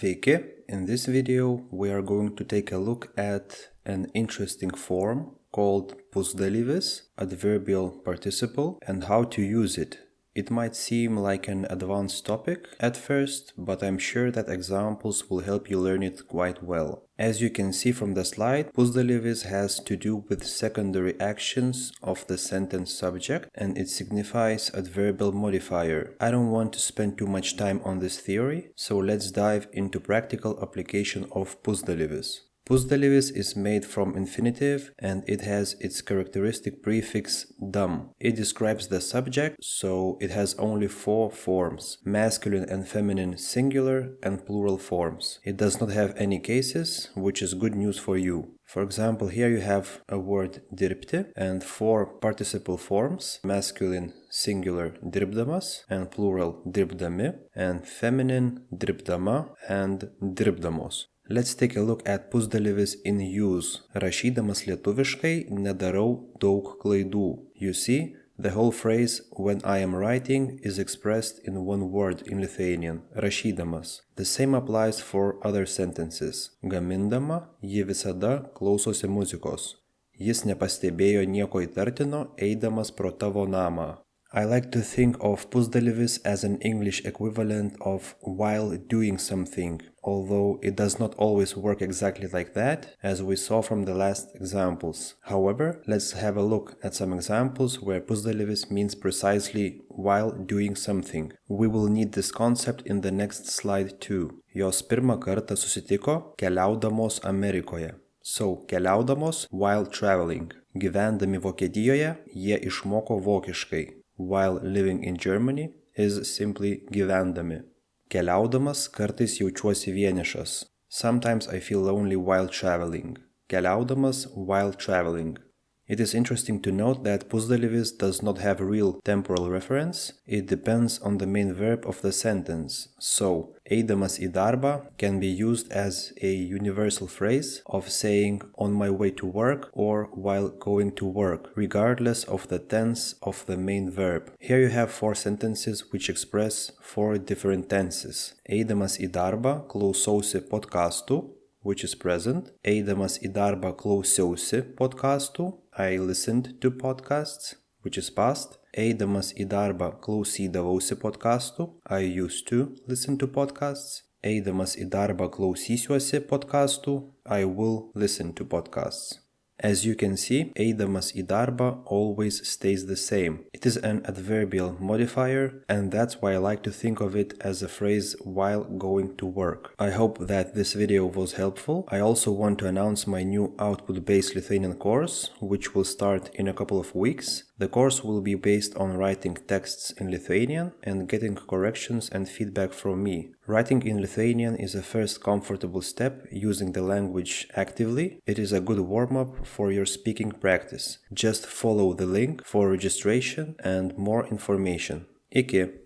Sveiki! In this video we are going to take a look at an interesting form called Pusdalyvis, adverbial participle, and how to use it. It might seem like an advanced topic at first, but I'm sure that examples will help you learn it quite well. As you can see from the slide, Pusdalyvis has to do with secondary actions of the sentence subject, and it signifies adverbial modifier. I don't want to spend too much time on this theory, so let's dive into practical application of Pusdalyvis. Pusdalyvis is made from infinitive and it has its characteristic prefix dam. It describes the subject, so it has only 4 forms: masculine and feminine singular and plural forms. It does not have any cases, which is good news for you. For example, here you have a word dirbti and 4 participle forms: masculine singular dirbdamas and plural dirbdami, and feminine dirbdama and dirbdamos. Let's take a look at Pusdalyvis in use. Rašydamas lietuviškai nedarau daug klaidų. You see, the whole phrase "when I am writing" is expressed in one word in Lithuanian, rašydamas. The same applies for other sentences. Gamindama, ji visada klausosi muzikos. Jis nepastebėjo nieko įtartino, eidamas pro tavo namą. I like to think of Pusdalyvis as an English equivalent of while doing something, although it does not always work exactly like that, as we saw from the last examples. However, let's have a look at some examples where Pusdalyvis means precisely while doing something. We will need this concept in the next slide too. Jos pirmą kartą susitiko keliaudamos Amerikoje. So, keliaudamos while traveling. Gyvendami Vokietijoje, jie išmoko vokiškai. While living in Germany is simply gyvendami. Keliaudamas kartais jaučiuosi vienišas. Sometimes I feel lonely while traveling. Keliaudamas while traveling. It is interesting to note that Pusdalyvis does not have real temporal reference. It depends on the main verb of the sentence. So, eidamas į darbą can be used as a universal phrase of saying on my way to work or while going to work, regardless of the tense of the main verb. Here you have 4 sentences which express 4 different tenses. Eidamas į darbą klausausi podcastų, which is present. Eidamas į darbą klausiausi podcastų, I listened to podcasts, which is past. Eidamas į darbą klausydavausi podcastų, I used to listen to podcasts. Eidamas į darbą klausysiuosi podcastų, I will listen to podcasts. As you can see, eidamas į darbą always stays the same. It is an adverbial modifier, and that's why I like to think of it as a phrase while going to work. I hope that this video was helpful. I also want to announce my new output-based Lithuanian course, which will start in a couple of weeks. The course will be based on writing texts in Lithuanian and getting corrections and feedback from me. Writing in Lithuanian is a first comfortable step using the language actively. It is a good warm-up for your speaking practice. Just follow the link for registration and more information. Iki!